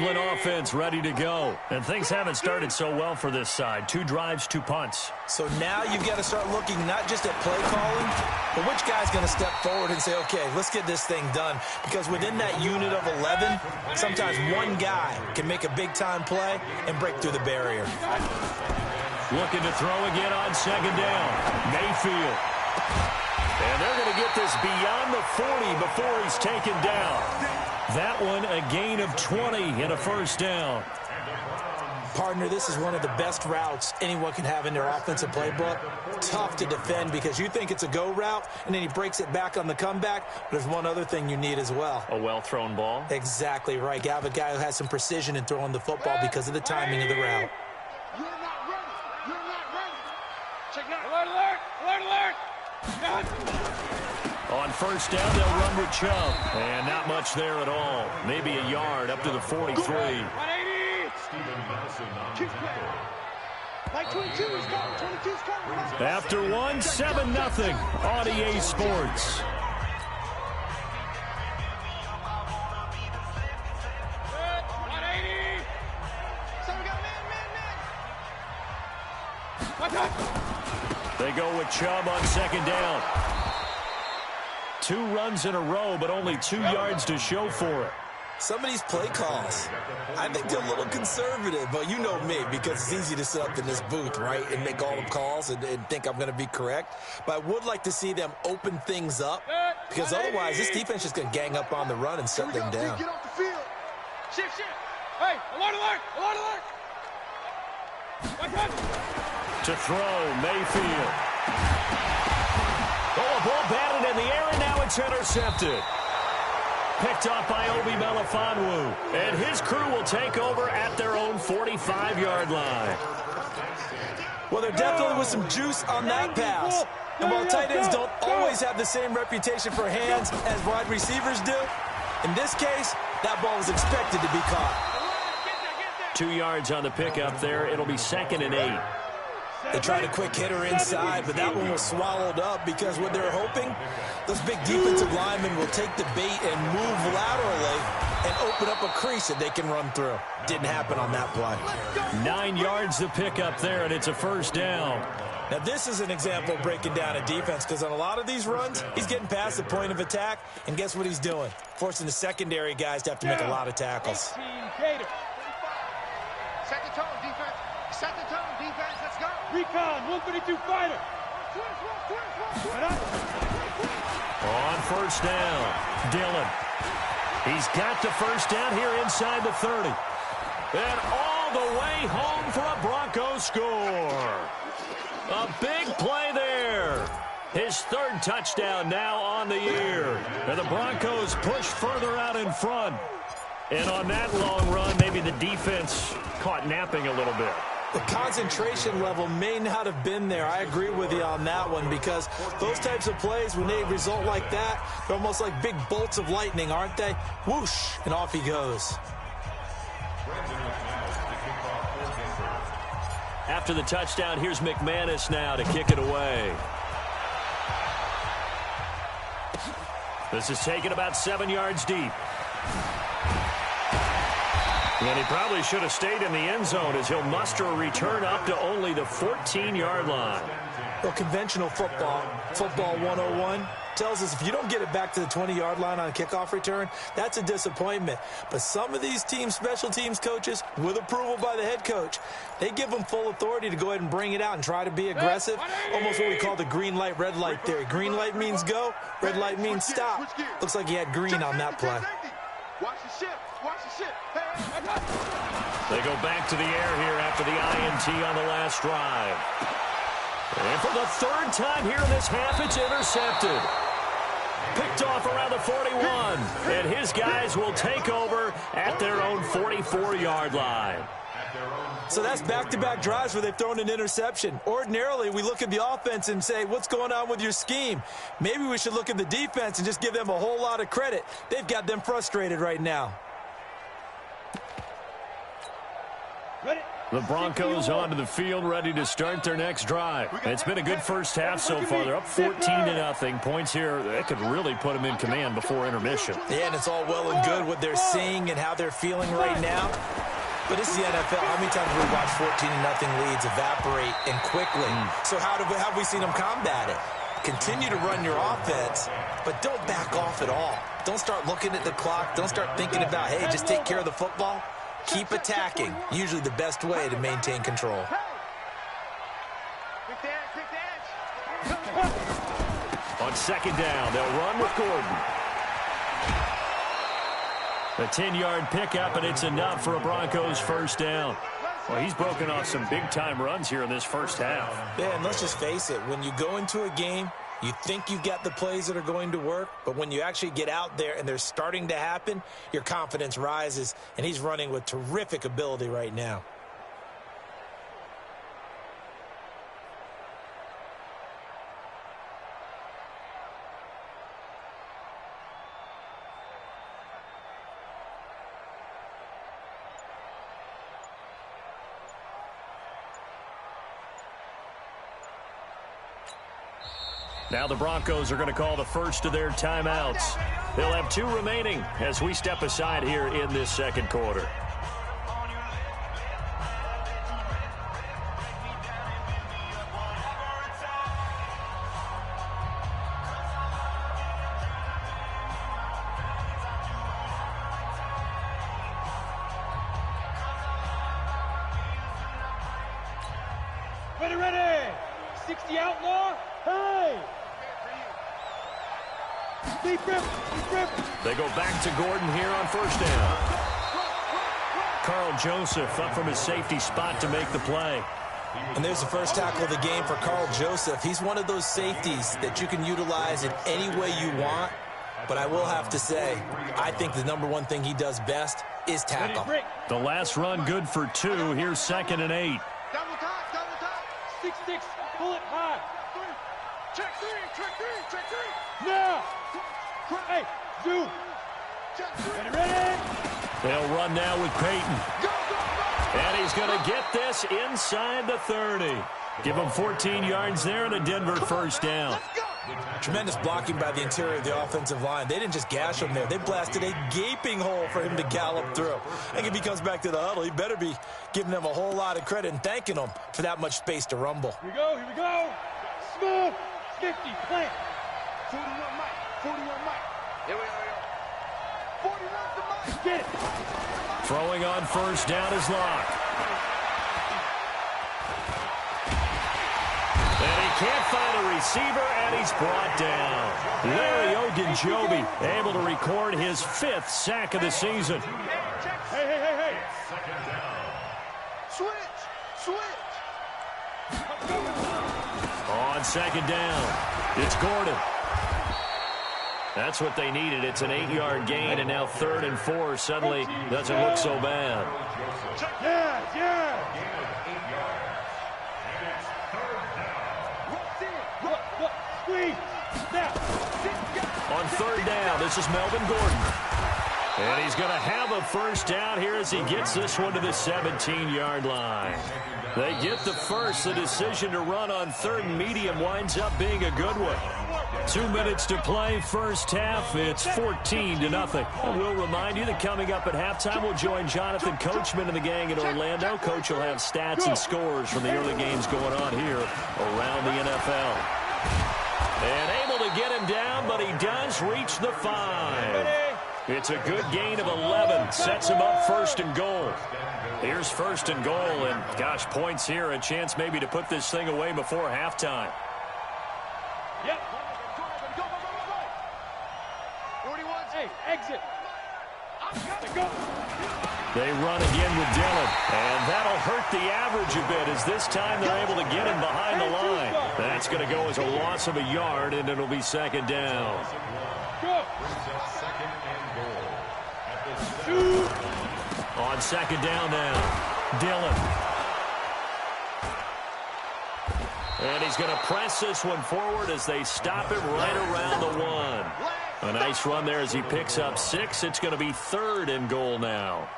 Cleveland offense ready to go. And things haven't started so well for this side. 2 drives, 2 punts. So now you've got to start looking not just at play calling, but which guy's going to step forward and say, okay, let's get this thing done. Because within that unit of 11, sometimes one guy can make a big-time play and break through the barrier. Looking to throw again on 2nd down. Mayfield. And they're going to get this beyond the 40 before he's taken down. That one a gain of 20 and a 1st down. Partner, this is one of the best routes anyone can have in their offensive playbook. Tough to defend because you think it's a go route, and then he breaks it back on the comeback. But there's one other thing you need as well. A well-thrown ball? Exactly right. You have a guy who has some precision in throwing the football because of the timing of the route. You're not ready. You're not ready. Check it out. Alert, alert. Alert, alert. On 1st down, they'll run with Chubb. And not much there at all. Maybe a yard up to the 43. 180. After one, 7-0 on EA Sports. They go with Chubb on 2nd down. 2 runs in a row, but only 2 yards to show for it. Some of these play calls, I think they're a little conservative, but you know me, because it's easy to sit up in this booth, right, and make all the calls and think I'm going to be correct. But I would like to see them open things up, because otherwise this defense is going to gang up on the run and shut them down. Get off the field. Shift, shift. Hey, alert, alert, alert, alert. To throw, Mayfield. Oh, a ball batted in the air, and now it's intercepted. Picked off by Obi Melifonwu. And his crew will take over at their own 45-yard line. Well, there definitely was some juice on that pass. And while tight ends don't always have the same reputation for hands as wide receivers do, in this case, that ball was expected to be caught. 2 yards on the pickup there. It'll be 2nd and 8. They tried a quick hitter inside, but that one was swallowed up because what they're hoping, those big defensive linemen will take the bait and move laterally and open up a crease that they can run through. Didn't happen on that play. 9 yards to pick up there, and it's a 1st down. Now, this is an example of breaking down a defense because on a lot of these runs, he's getting past the point of attack, and guess what he's doing? Forcing the secondary guys to have to make a lot of tackles. Set the tone, defense. Set the tone, defense. Let's go. Recon, 132 fighter. On 1st down, Dillon. He's got the 1st down here inside the 30. And all the way home for a Broncos score. A big play there. His 3rd touchdown now on the year. And the Broncos push further out in front. And on that long run, maybe the defense caught napping a little bit. The concentration level may not have been there. I agree with you on that one because those types of plays, when they result like that, they're almost like big bolts of lightning, aren't they? Whoosh, and off he goes. After the touchdown, here's McManus now to kick it away. This is taken about 7 yards deep. And he probably should have stayed in the end zone as he'll muster a return up to only the 14-yard line. Well, conventional football 101, tells us if you don't get it back to the 20-yard line on a kickoff return, that's a disappointment. But some of these team special teams coaches, with approval by the head coach, they give them full authority to go ahead and bring it out and try to be aggressive, almost what we call the green light, red light theory. Green light means go, red light means stop. Looks like he had green on that play. Watch the ship. Watch the ship. They go back to the air here after the INT on the last drive. And for the 3rd time here in this half, it's intercepted. Picked off around the 41. And his guys will take over at their own 44-yard line. So that's back-to-back drives where they've thrown an interception. Ordinarily, we look at the offense and say, what's going on with your scheme? Maybe we should look at the defense and just give them a whole lot of credit. They've got them frustrated right now. The Broncos onto the field, ready to start their next drive. It's been a good first half so far. They're up 14-0. Points here, that could really put them in command before intermission. Yeah, and it's all well and good what they're seeing and how they're feeling right now. But this is the NFL. How many times have we watched 14-0 leads evaporate and quickly? So how have we seen them combat it? Continue to run your offense, but don't back off at all. Don't start looking at the clock. Don't start thinking about, hey, just take care of the football. Keep attacking. Usually the best way to maintain control. On second down, they'll run with Gordon. A 10-yard pickup, and it's enough for a Broncos first down. Well, he's broken off some big-time runs here in this first half. Yeah, and let's just face it. When you go into a game, you think you've got the plays that are going to work, but when you actually get out there and they're starting to happen, your confidence rises, and he's running with terrific ability right now. Now the Broncos are going to call the first of their timeouts. They'll have 2 remaining as we step aside here in this second quarter. Ready. 60 outlaw. Hey! They go back to Gordon here on first down. Carl Joseph up from his safety spot to make the play. And there's the first tackle of the game for Carl Joseph. He's one of those safeties that you can utilize in any way you want. But I will have to say, I think the #1 thing he does best is tackle. The last run good for 2. Here's 2nd and 8. Double top. 6-6, pull it high. Check three. Now. Hey, do. Ready. They'll run now with Peyton. Go. And he's going to get this inside the 30. Give him 14 yards there and a Denver first down. Tremendous blocking by the interior of the offensive line. They didn't just gash him there. They blasted a gaping hole for him to gallop through. I think if he comes back to the huddle, he better be giving them a whole lot of credit and thanking them for that much space to rumble. Here we go. Smooth. 50, plant. 41 Mike. Here we go. 41's the Mike. Get it. Throwing on first down is Locke. And he can't find a receiver, and he's brought down. Larry Ogunjobi able to record his 5th sack of the season. Hey. Switch. On second down, it's Gordon. That's what they needed. It's an 8-yard gain, and now 3rd and 4 suddenly doesn't look so bad. Yeah. Squeeze. On 3rd down, this is Melvin Gordon. And he's going to have a first down here as he gets this one to the 17-yard line. They get the first. The decision to run on 3rd and medium winds up being a good one. 2 minutes to play, first half. It's 14-0. And we'll remind you that coming up at halftime, we'll join Jonathan Coachman and the gang in Orlando. Coach will have stats and scores from the early games going on here around the NFL. And able to get him down, but he does reach the 5. It's a good gain of 11. Sets him up 1st and goal. Here's 1st and goal, and gosh, points here. A chance maybe to put this thing away before halftime. Yep. Hey, exit. Go. They run again with Dillon, and that'll hurt the average a bit as this time they're able to get him behind the line. That's going to go as a loss of a yard, and it'll be 2nd down. Go. On 2nd down now, Dillon. And he's going to press this one forward as they stop him right around the 1. A nice run there as he picks up 6. It's going to be 3rd and goal now.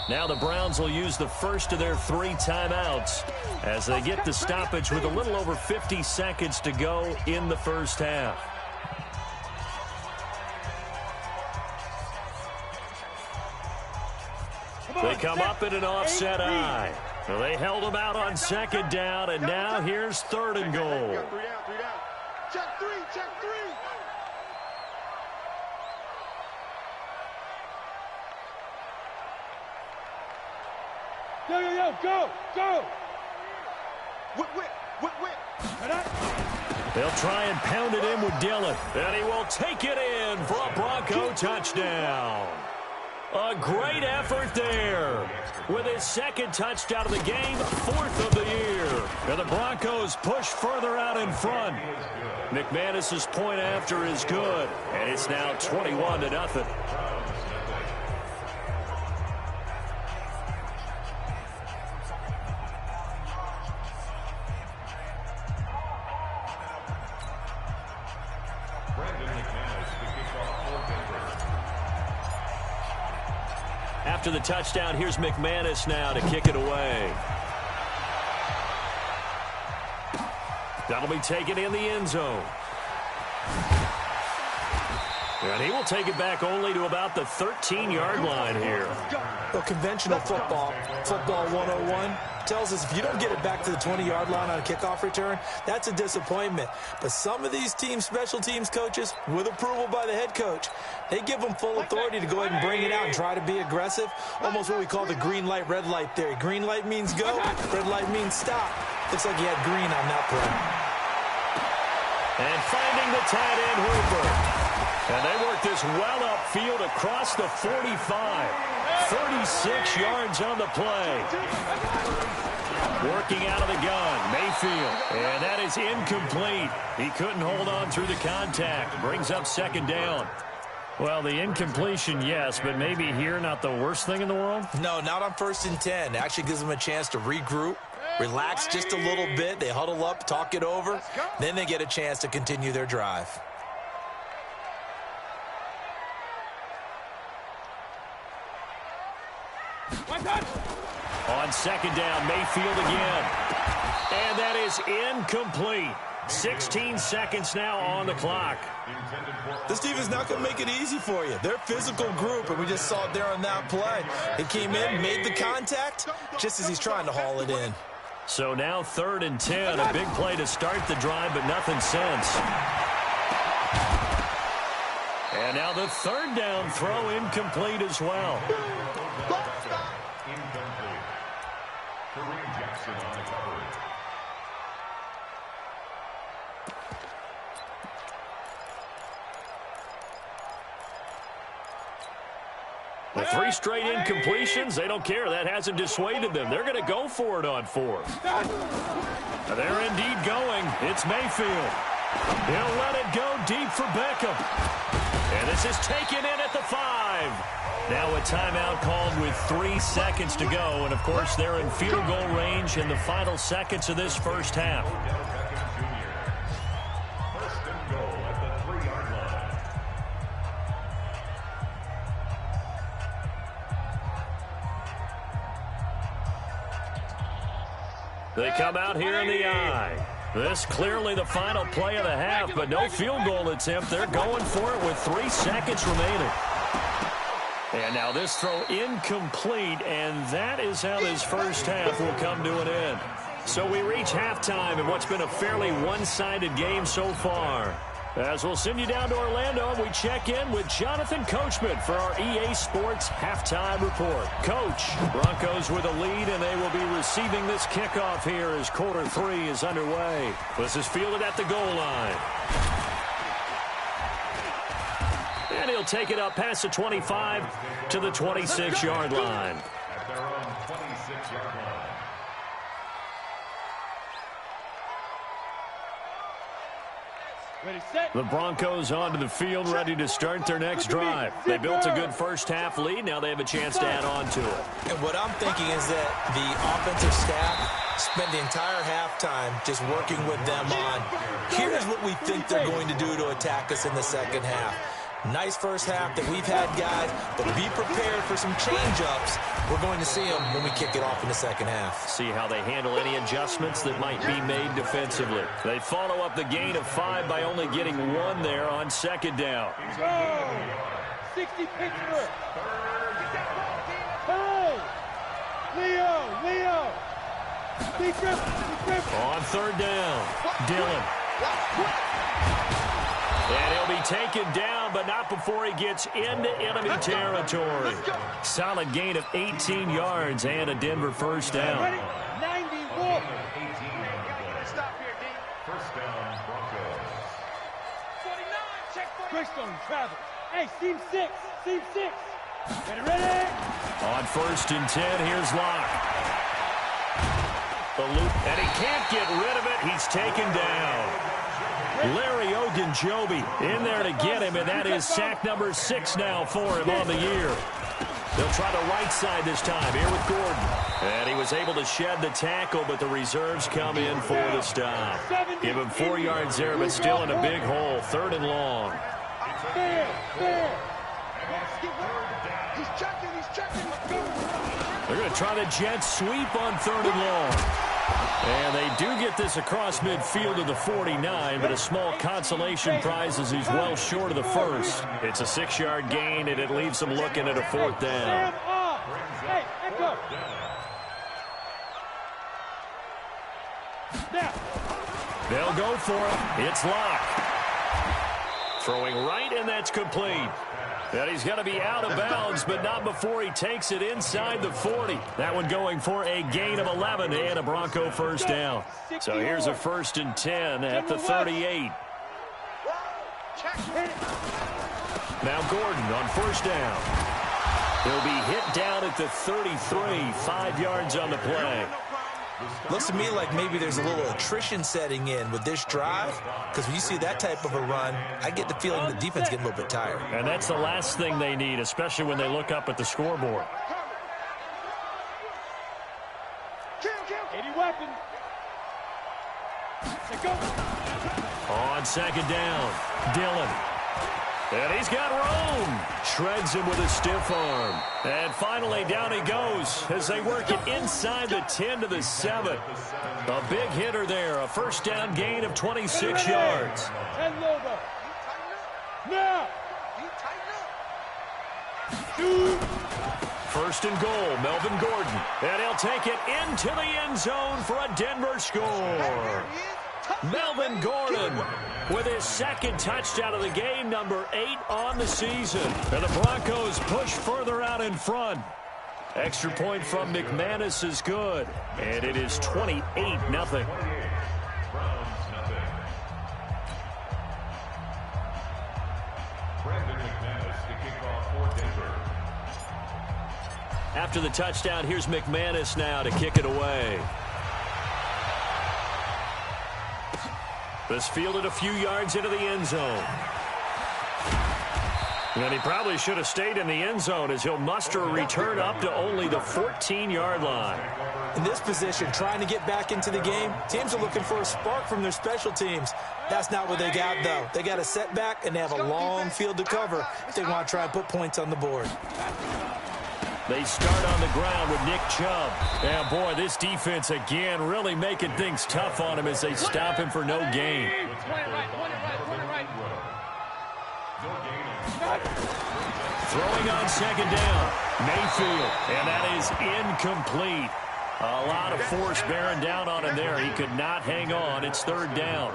Now the Browns will use the first of their 3 timeouts as they get the stoppage with a little over 50 seconds to go in the first half. They come up in an offset eye. Well, they held them out on second down, and now here's 3rd and goal. Check three. Yo, go. Whip. They'll try and pound it in with Dillon, and he will take it in for a Bronco touchdown. A great effort there. With his 2nd touchdown of the game, 4th of the year. And the Broncos push further out in front. McManus's point after is good, and it's now 21-0. After the touchdown, here's McManus now to kick it away. That'll be taken in the end zone. And he will take it back only to about the 13-yard line here. Well, conventional football 101, tells us if you don't get it back to the 20-yard line on a kickoff return, that's a disappointment. But some of these special teams coaches, with approval by the head coach, they give them full authority to go ahead and bring it out and try to be aggressive, almost what we call the green light, red light theory. Green light means go, red light means stop. Looks like he had green on that play. And finding the tight end, Hooper. And they work this well upfield across the 45. 36 yards on the play. Working out of the gun, Mayfield. And that is incomplete. He couldn't hold on through the contact. Brings up 2nd down. Well, the incompletion, yes, but maybe here not the worst thing in the world? No, not on 1st and 10. It actually gives them a chance to regroup, relax just a little bit. They huddle up, talk it over. Then they get a chance to continue their drive. On 2nd down, Mayfield again. And that is incomplete. 16 seconds now on the clock. This team is not going to make it easy for you. They're a physical group, and we just saw it there on that play. He came in, made the contact, just as he's trying to haul it in. So now 3rd and 10, a big play to start the drive, but nothing since. And now the 3rd down throw incomplete as well. Incomplete. Kareem Jackson on the coverage. With 3 straight incompletions, they don't care. That hasn't dissuaded them. They're going to go for it on 4th. They're indeed going. It's Mayfield. He'll let it go deep for Beckham. And this is taken in at the 5. Now a timeout called with 3 seconds to go. And, of course, they're in field goal range in the final seconds of this first half. First and goal at the 3-yard line. They come out here in the eye. This clearly the final play of the half, but no field goal attempt. They're going for it with 3 seconds remaining. And now this throw incomplete, and that is how this first half will come to an end. So we reach halftime in what's been a fairly one-sided game so far. As we'll send you down to Orlando, and we check in with Jonathan Coachman for our EA Sports Halftime Report. Coach, Broncos with a lead, and they will be receiving this kickoff here as quarter 3 is underway. This is fielded at the goal line. And he'll take it up past the 25 to the 26-yard line. At their own 26-yard line. Ready, set. The Broncos onto the field, ready to start their next drive. They built a good first half lead. Now they have a chance to add on to it. And what I'm thinking is that the offensive staff spent the entire halftime just working with them on, here's what we think they're going to do to attack us in the second half. Nice first half that we've had, guys, but be prepared for some change-ups. We're going to see them when we kick it off in the second half. See how they handle any adjustments that might be made defensively. They follow up the gain of 5 by only getting 1 there on second down. Go! 60 Pittsburgh. Hey! Leo! Big grip. On third down, Dillon. And he'll be taken down, but not before he gets into enemy territory. Solid gain of 18 yards and a Denver first down. 91. Stop here, D. First down, Broncos. 49, check 49. Quickstone travel. Hey, seam 6. Ready. On first and 10, here's Locke. The loop, and he can't get rid of it. He's taken down. Larry Ogunjobi in there to get him, and that is sack number 6 now for him on the year. They'll try the right side this time here with Gordon. And he was able to shed the tackle, but the reserves come in for the stop. Give him 4 yards there, but still in a big hole. 3rd and long. Fair. He's checking. They're going to try the jet sweep on 3rd and long. And they do get this across midfield to the 49, but a small consolation prize as he's well short of the first. It's a 6-yard gain, and it leaves them looking at a 4th down. Hey, echo. They'll go for it. It's Locke. Throwing right, and that's complete. And he's going to be out of bounds, but not before he takes it inside the 40. That one going for a gain of 11 and a Bronco first down. So here's a 1st and 10 at the 38. Now Gordon on first down. He'll be hit down at the 33, 5 yards on the play. Looks to me like maybe there's a little attrition setting in with this drive, because when you see that type of a run, I get the feeling the defense getting a little bit tired. And that's the last thing they need, especially when they look up at the scoreboard. 80 weapon. On second down, Dillon. And he's got room. Shreds him with a stiff arm. And finally, down he goes as they work it inside the 10 to the 7. A big hitter there. A first down gain of 26 yards. 10 Lobo. Now. First and goal, Melvin Gordon. And he'll take it into the end zone for a Denver score. Melvin Gordon with his 2nd touchdown of the game, number 8 on the season. And the Broncos push further out in front. Extra point from McManus is good. And it is 28-0. After the touchdown, here's McManus now to kick it away. This fielded a few yards into the end zone. And he probably should have stayed in the end zone as he'll muster a return up to only the 14-yard line. In this position, trying to get back into the game, teams are looking for a spark from their special teams. That's not what they got, though. They got a setback, and they have a long field to cover if they want to try and put points on the board. They start on the ground with Nick Chubb. And, boy, this defense, again, really making things tough on him as they stop him for no gain. Throwing on second down, Mayfield, and that is incomplete. A lot of force bearing down on him there. He could not hang on. It's 3rd down.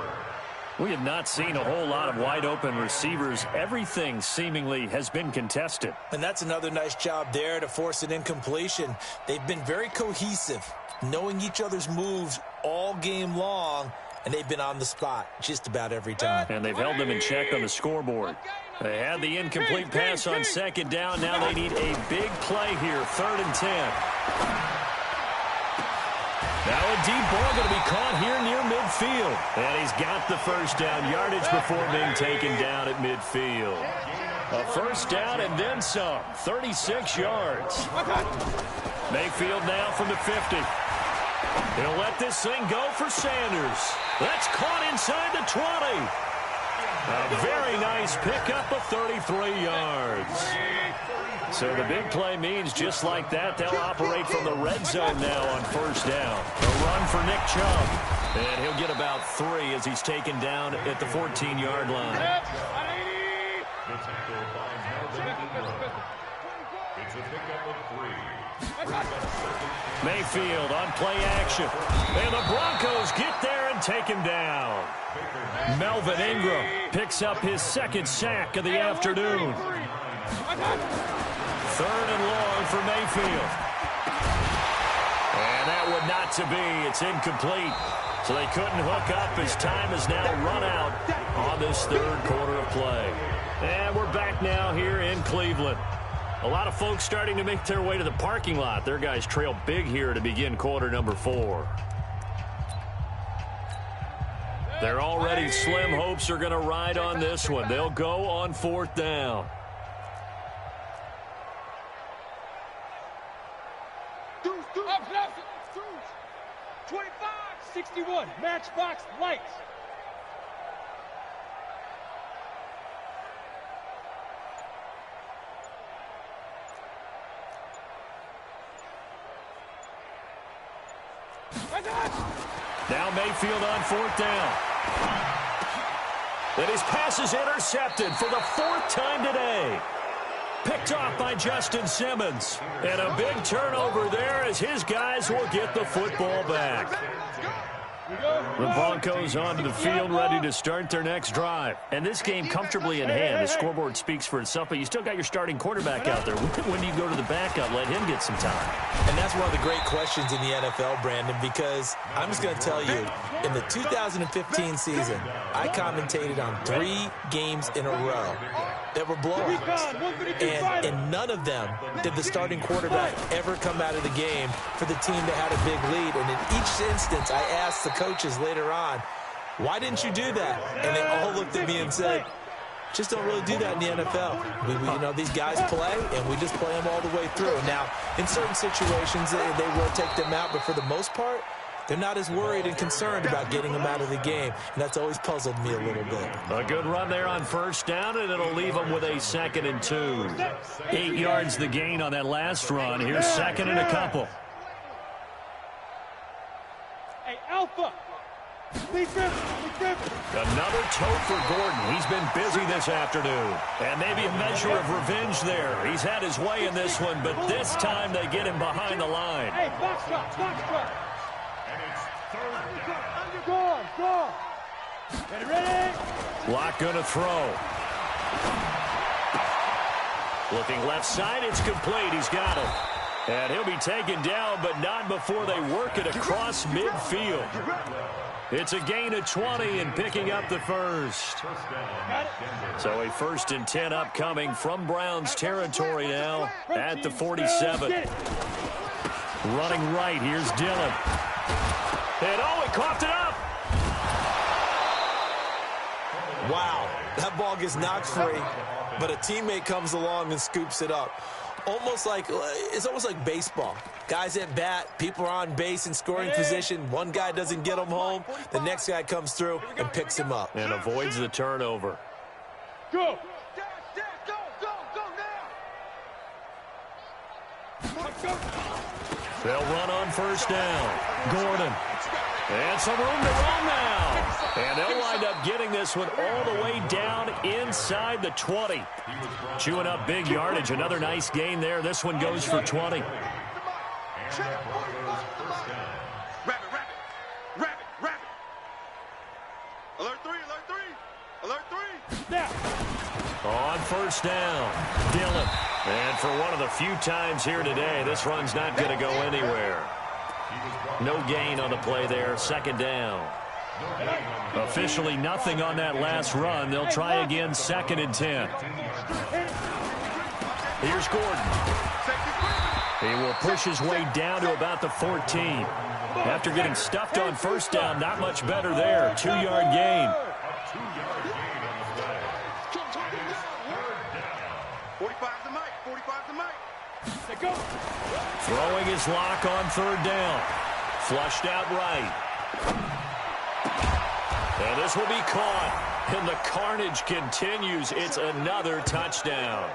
We have not seen a whole lot of wide-open receivers. Everything seemingly has been contested. And that's another nice job there to force an incompletion. They've been very cohesive, knowing each other's moves all game long, and they've been on the spot just about every time. And they've held them in check on the scoreboard. They had the incomplete pass on second down. Now they need a big play here, 3rd and 10. Now a deep ball going to be caught here near midfield. And he's got the first down yardage before being taken down at midfield. A first down and then some, 36 yards. Mayfield now from the 50. He'll let this thing go for Sanders. That's caught inside the 20. A very nice pickup of 33 yards. So the big play means just like that, they'll operate from the red zone now on first down. A run for Nick Chubb. And he'll get about 3 as he's taken down at the 14-yard line. The tackle by Melvin Ingram. It's a pickup of 3. Mayfield on play action. And the Broncos get there and take him down. Melvin Ingram picks up his second sack of the afternoon. 3rd and long for Mayfield. And that would not to be. It's incomplete. So they couldn't hook up as time is now run out on this 3rd quarter of play. And we're back now here in Cleveland. A lot of folks starting to make their way to the parking lot. Their guys trail big here to begin quarter number 4. Their already slim hopes are going to ride on this one. They'll go on 4th down. Up, 25, 61, matchbox lights. Now Mayfield on 4th down. And his pass is intercepted for the 4th time today. Picked off by Justin Simmons. And a big turnover there as his guys will get the football back. The Broncos onto the field ready to start their next drive. And this game comfortably in hand. The scoreboard speaks for itself, but you still got your starting quarterback out there. When do you go to the backup? Let him get some time. And that's one of the great questions in the NFL, Brandon, because I'm just going to tell you, in the 2015 season, I commentated on 3 games in a row that were blowouts. And in none of them did the starting quarterback ever come out of the game for the team that had a big lead. And in each instance, I asked the coaches later on, why didn't you do that? And they all looked at me and said, just don't really do that in the NFL. These guys play, and we just play them all the way through. Now, in certain situations, they will take them out, but for the most part, they're not as worried and concerned about getting them out of the game, and that's always puzzled me a little bit. A good run there on 1st down, and it'll leave them with a 2nd and 2. 8 yards the gain on that last run. Here's 2nd and a couple. Hey, Alpha. Another tote for Gordon. He's been busy this afternoon. And maybe a measure of revenge there. He's had his way in this one, but this time they get him behind the line. Hey, box drop. And it's 3rd down. Go. Ready? Locke gonna throw. Looking left side, it's complete. He's got it. And he'll be taken down, but not before they work it across midfield. It's a gain of 20 and picking up the first. So a 1st and 10 upcoming from Browns territory now at the 47. Running right, here's Dillon. And he coughed it up. Wow, that ball gets knocked free, but a teammate comes along and scoops it up. It's almost like baseball. Guys at bat, people are on base in scoring position. One guy doesn't get him home. The next guy comes through and picks him up. And avoids the turnover. Go now. They'll run on 1st down. Gordon. And some room to run now. And they'll wind up getting this one all the way down inside the 20. Chewing up big yardage. Another nice gain there. This one goes for 20. Rabbit. Alert 3. Now. On 1st down, Dillon. And for one of the few times here today, this run's not going to go anywhere. No gain on the play there. 2nd down. Officially nothing on that last run. They'll try again, 2nd and 10. Here's Gordon. He will push his way down to about the 14. After getting stuffed on 1st down, not much better there. 2-yard gain. 45 the mic. Throwing his Locke on 3rd down. Flushed out right. And this will be caught. And the carnage continues. It's another touchdown.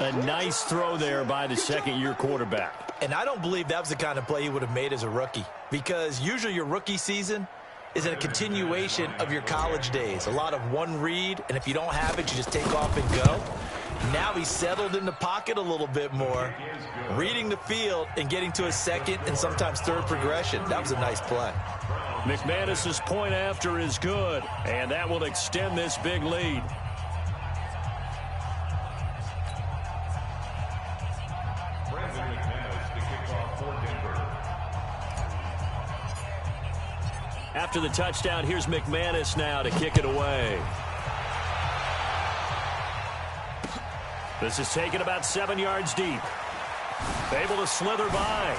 A nice throw there by the second-year quarterback. And I don't believe that was the kind of play he would have made as a rookie, because usually your rookie season is a continuation of your college days. A lot of one read, and if you don't have it, you just take off and go. Now he's settled in the pocket a little bit more, reading the field and getting to a second and sometimes third progression. That was a nice play. McManus's point after is good, and that will extend this big lead. After the touchdown, here's McManus now to kick it away. This is taken about 7 yards deep. Able to slither by.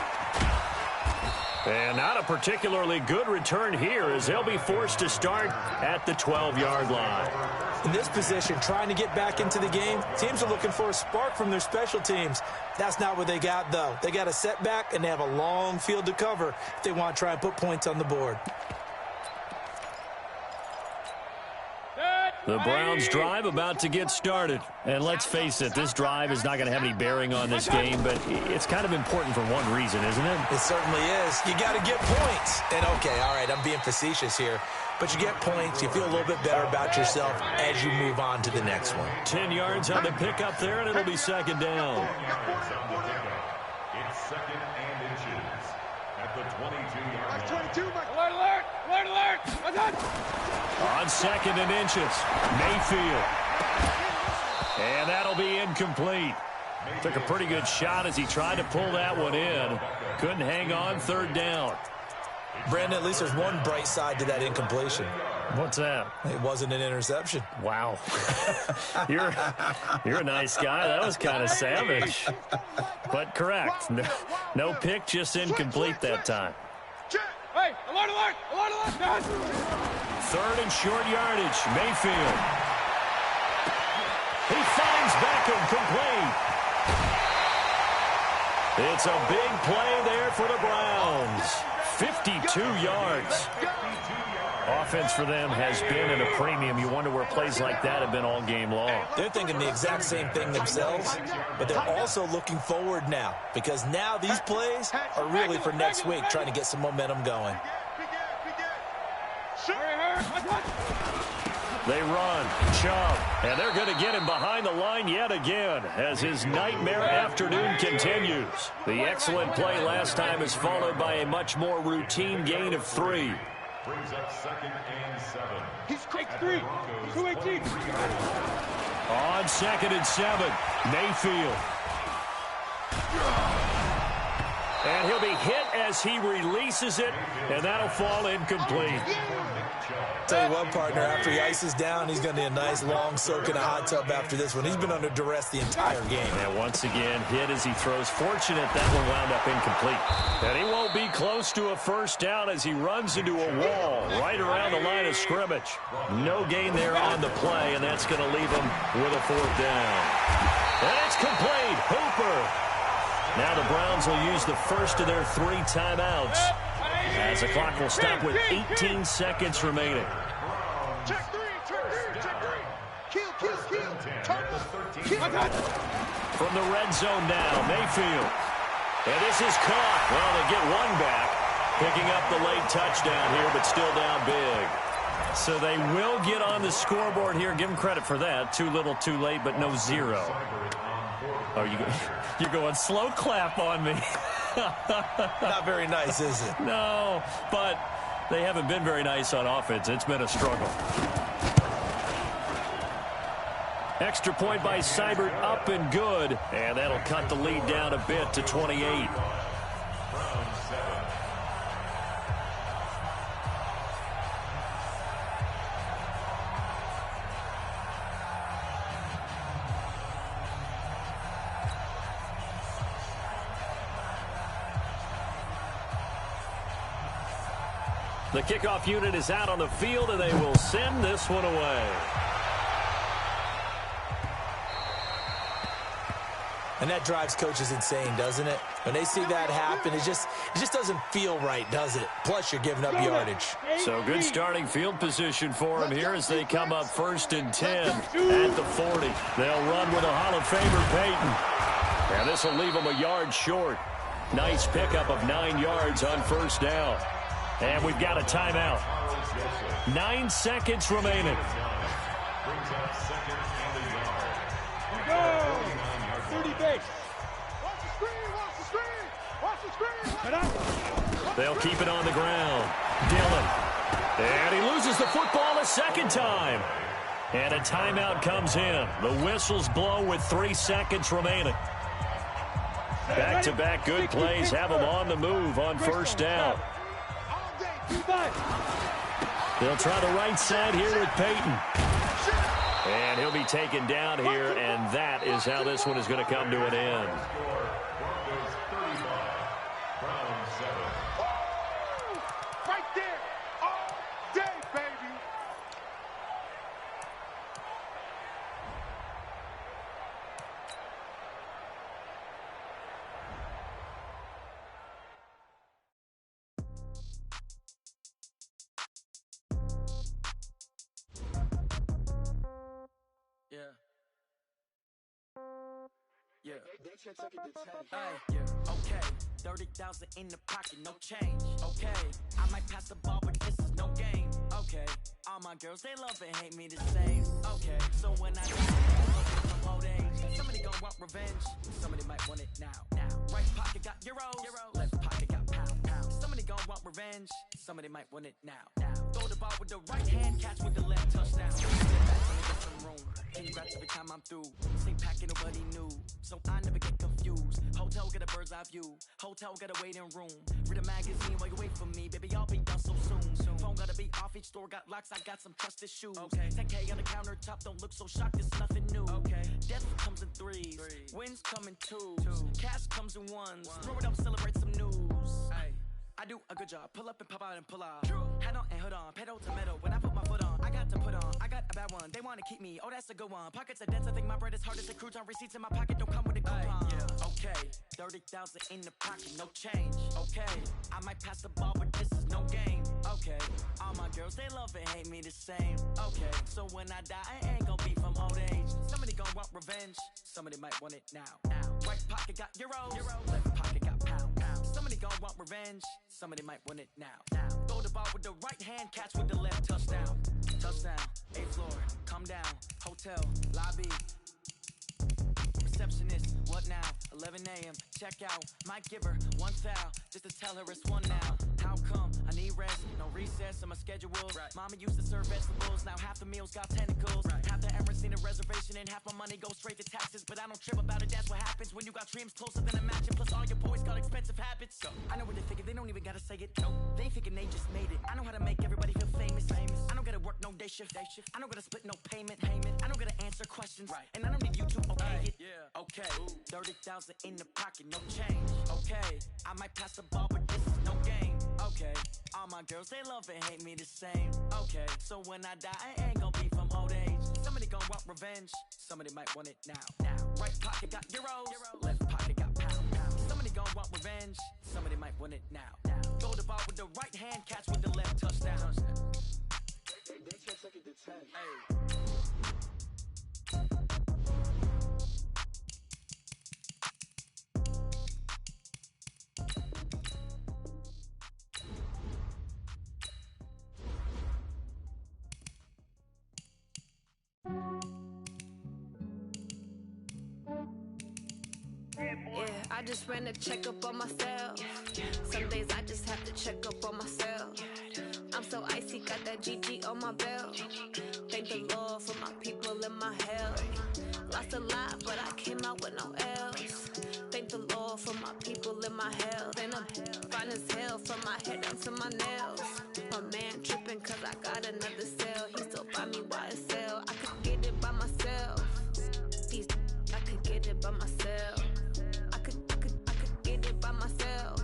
And not a particularly good return here, as they'll be forced to start at the 12-yard line. In this position, trying to get back into the game, teams are looking for a spark from their special teams. That's not what they got, though. They got a setback, and they have a long field to cover if they want to try and put points on the board. The Browns' drive about to get started. And let's face it, this drive is not going to have any bearing on this game, but it's kind of important for one reason, isn't it? It certainly is. You got to get points. And, okay, all right, I'm being facetious here. But you get points, you feel a little bit better about yourself as you move on to the next one. 10 yards on the pickup there, and it'll be second down. It's second and inches at the 22-yard line. 22, alert, alert, alert, alert. On second and inches, Mayfield. And that'll be incomplete. Took a pretty good shot as he tried to pull that one in. Couldn't hang on, third down. Brandon, at least there's one bright side to that incompletion. What's that? It wasn't an interception. Wow. You're a nice guy. That was kind of savage. But correct. No pick, just incomplete that time. Hey, alert, alert, alert, alert. Third and short yardage, Mayfield. He finds Beckham complete. It's a big play there for the Browns. 52 yards. Offense for them has been at a premium. You wonder where plays like that have been all game long. They're thinking the exact same thing themselves, but they're also looking forward now, because now these plays are really for next week, trying to get some momentum going. They run, Chubb, and they're going to get him behind the line yet again as his nightmare afternoon continues. The excellent play last time is followed by a much more routine gain of 3. Brings up second and 7. He's 3. 218. On second and 7, Mayfield. And he'll be hit as he releases it, and that'll fall incomplete. Tell you what, partner, after he ices down, he's going to need a nice long soak in a hot tub after this one. He's been under duress the entire game. And once again, hit as he throws. Fortunate that one wound up incomplete. And he won't be close to a first down as he runs into a wall right around the line of scrimmage. No gain there on the play, and that's going to leave him with a fourth down. And it's complete. Hooper. Now the Browns will use the first of their 3 timeouts as the clock will stop with 18 seconds remaining. Check 3, check 3. Kill. From the red zone now, Mayfield. And this is caught. Well, they get one back, picking up the late touchdown here, but still down big. So they will get on the scoreboard here. Give them credit for that. Too little, too late, but no 0. Oh, you're going slow clap on me. Not very nice, is it? No, but they haven't been very nice on offense. It's been a struggle. Extra point by Seibert, up and good. And that'll cut the lead down a bit to 28. The kickoff unit is out on the field, and they will send this one away. And that drives coaches insane, doesn't it? When they see that happen, it just doesn't feel right, does it? Plus, you're giving up yardage. So good starting field position for them here as they come up 1st and 10 at the 40. They'll run with a Hall of Famer, Peyton. And this will leave them a yard short. Nice pickup of 9 yards on 1st down. And we've got a timeout. 9 seconds remaining. Go! 30 base. Watch the screen, watch the screen, watch the screen. They'll keep it on the ground. Dillon. And he loses the football a second time. And a timeout comes in. The whistles blow with 3 seconds remaining. Back-to-back good plays have them on the move on 1st down. They'll try the right side here with Peyton. And he'll be taken down here, and that is how this one is going to come to an end. Right there, all day, baby. Okay, 30,000 in the pocket, no change. Okay, I might pass the ball, but this is no game. Okay, all my girls, they love and hate me the same. Okay, so when I die, old age, somebody gon' want revenge. Somebody might want it now. Right pocket got euros, left pocket got pound. Somebody gon' want revenge. Somebody might want it now. Throw the ball with the right hand, catch with the left, touchdown. Sit back and get some room. Congrats every time I'm through. Same packing, nobody knew, so I never get confused. Hotel get a bird's eye view. Hotel got a waiting room. Read a magazine while you wait for me, baby. I'll be done so soon. Phone gotta be off. Each store got locks. I got some trusted shoes. Okay. 10K on the countertop. Don't look so shocked. It's nothing new. Okay. Death comes in threes. Wins come in twos. Cash comes in ones. Throw it up, celebrate some news. Ay. I do a good job. Pull up and pop out and pull out. Hat on and hood on. Pedal to metal. When I put my foot on, I got to put on. I got a bad one. They want to keep me. Oh, that's a good one. Pockets are dense. I think my bread is hard as a crouton. Receipts in my pocket don't come with a coupon. Okay. 30,000 in the pocket. No change. Okay. I might pass the ball, but this is no game. Okay. All my girls, they love and hate me the same. Okay. So when I die, I ain't gonna be from old age. Somebody gonna want revenge. Somebody might want it now. Right pocket got euros. Left pocket got pound. Somebody gonna want revenge. Somebody might want it now. Throw the ball with the right hand, catch with the left, touchdown. Touchdown, 8th floor, come down, hotel, lobby. Receptionist, what now? 11 a.m., check out. Might give her one foul, just to tell her it's one now. How come? I need rest, no recess on my schedule. Right. Mama used to serve vegetables, now half the meals got tentacles. Right. Half the Emirates need a reservation and half my money goes straight to taxes. But I don't trip about it, that's what happens when you got dreams closer than a match. And plus all your boys got expensive habits. So I know what they thinking, they don't even gotta say it. No, they thinking they just made it. I know how to make everybody feel famous. I don't gotta work no day shift. I don't gotta split no payment. I don't gotta answer questions. Right. And I don't need you to okay it. Yeah. Okay. 30,000 in the pocket, no change. Okay. I might pass the ball, but this is no game. Okay. All my girls, they love and hate me the same. Okay. So when I die, I ain't gonna be from old age. Somebody gonna want revenge. Somebody might want it now. Right pocket got euros. Left pocket got pound. Somebody gonna want revenge. Somebody might want it now. Throw the ball with the right hand, catch with the left, touchdown. They check second to 10. Hey. Yeah, I just ran a checkup on myself. Some days I just have to check up on myself. I'm so icy, got that GG on my belt. Thank the Lord for my people and my health. Lost a lot, but I came out with no L's. Thank the Lord for my people and my health. And I'm fine as hell from my head down to my nails. My man tripping cause I got another cell. He still buy me YSL. I could get it by myself. I could get it by myself. I could get it by myself.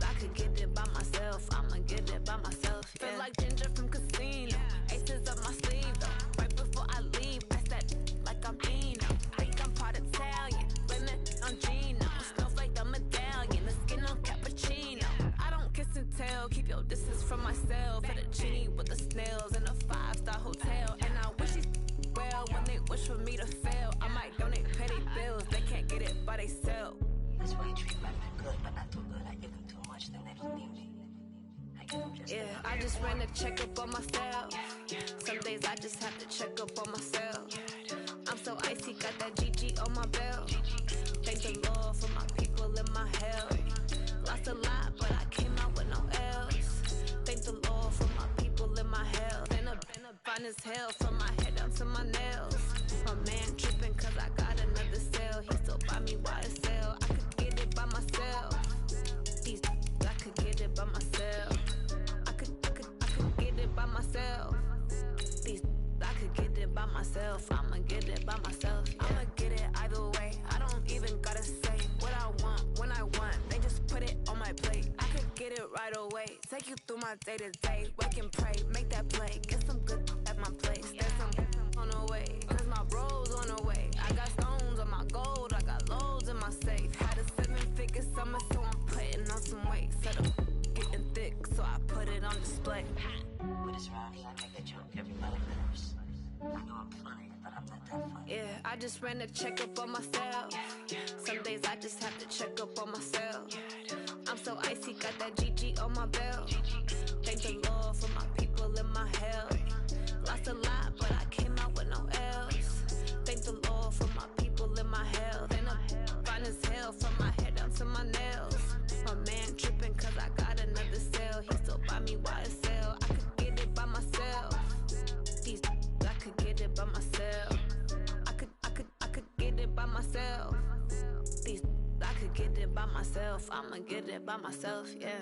I could get it by myself. I'ma get it by myself. Yeah. Feel like Ginger from Casino. Aces up my sleeve though. Right before I leave, I said like I'm Eno. Think I'm part Italian. myself at a genie with the snails in a 5-star hotel. And I wish these well when they wish for me to fail. I might donate petty bills, they can't get it by themselves. That's why you treat women good, but not too good. I give them too much, then they don't need me. I just ran a checkup on myself. Some days I just have to check up on myself. I'm so icy, got that GG on my belt. Thank the Lord for my people in my hell. Lost a lot, but I came out with no L's. Thank the Lord for my people in my hell. Been a fine as hell from my head down to my nails. My man tripping cause I got another cell. He still buy me YSL. I could get it by myself. These I could get it by myself. I could get it by myself. These I could get it by myself. I'ma get it by myself. Yeah. I'ma get it either way. I don't even gotta say what I want when I want. They just put it on my plate. I could get it right away. Take you through my day to day. Wake and pray, make that play. Get some good at my place. There's some on the way. Cause my bros on the way. I got stones on my gold. I got loads in my safe. Had a 7-figure summer, so I'm putting on some weight. Set up getting thick, so I put it on display. With this round here, I make a joke, everybody laughs. I know I'm funny, but I'm not that funny. Yeah, I just ran a checkup on myself. Some days I just have to check up on myself. I'm so icy, got that GG on my belt. Thank the Lord for my people in my hell. Lost a lot, but I came out with no L's. Thank the Lord for my people in my hell. Then I'm fine as hell from my head down to my nails. My man tripping cause I got another cell. He still buy me YSL. I could get it by myself. These I could get it by myself. I could get it by myself. These I could get it by myself. I'ma get it by myself, yeah.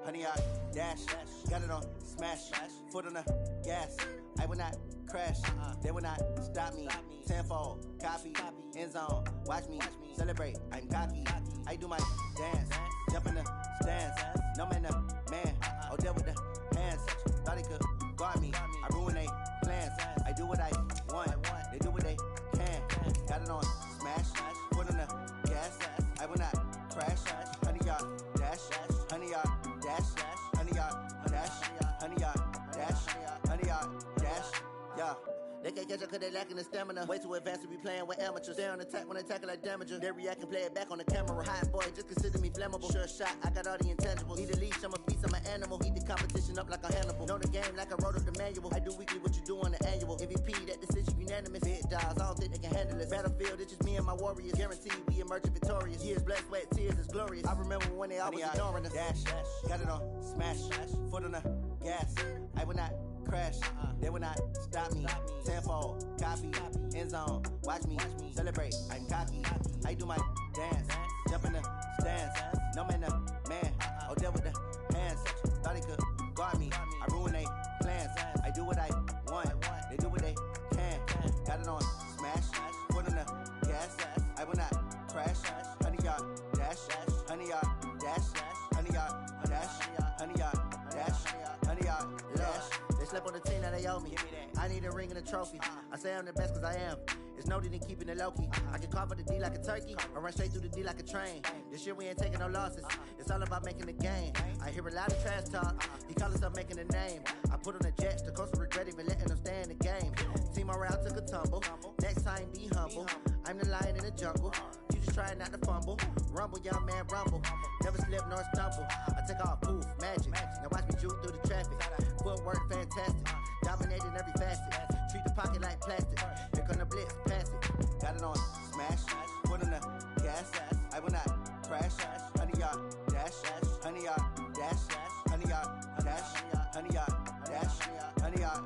Honey, I dash, got it on smash, foot on the gas. I will not crash, they will not stop me. Tenfold, copy, end zone, watch me celebrate. I'm cocky, I do my dance, jump in the stands. No man, man, Odell with the hands. Thought he could guard me, I ruin they plans. I do what I want, they do what they can. Got it on smash, foot on the gas. I will not crash, honey, y'all dash, honey, y'all dash, honey, y'all dash, honey, y'all dash, honey, y'all dash, yeah. They can't catch up cause they lacking the stamina. Way too advanced to be playing with amateurs. Stay on attack when they tackle like damager. They react and play it back on the camera. Hot boy, just consider me flammable. Sure shot, I got all the intangibles. Need a leash, I'm a beast, I'm an animal. Eat the competition up like a Hannibal. Know the game like I wrote up the manual. I do weekly what you do on the annual. MVP, that decision unanimous. Big dials, I don't think they can handle it. Battlefield, it's just me and my warriors. Guaranteed we emerging victorious. Years, blood, sweat, tears is glorious. I remember when they always ignoring us. Dash, got it on smash, foot on the gas. I will not crash, they will not stop me. Tenfold, copy, end zone, watch me celebrate. I'm cocky, I do my dance, jump in the stands. No man, man, Odell with the hands. Thought he could guard me, I ruin they plans. I do what I want, they do what they can. Got it on smash, foot on the gas. I will not crash, honey, y'all dash, honey, y'all dash, honey, y'all dash, honey, y'all dash, honey, y'all dash. They slept on the team that they owe me. I need a ring and a trophy. I say I'm the best cause I am. It's no need in keeping it low-key. I can carve up the D like a turkey or run straight through the D like a train. This year we ain't taking no losses. It's all about making the game. I hear a lot of trash talk. He call himself making a name. I put on the Jets. The coach will regret even letting them stay in the game. Team morale took a tumble. Next time be humble. I'm the lion in the jungle. You just trying not to fumble. Rumble, young man, rumble. Never slip nor stumble. I take off, poof, magic. Now watch me juke through the traffic. Footwork fantastic. Dominating every facet. Treat the pocket like plastic. Here come the blitz, pass it. Got it on smash, foot on the gas. I will not crash, honey, y'all dash, honey, y'all dash, honey, y'all dash, honey, y'all dash, honey, y'all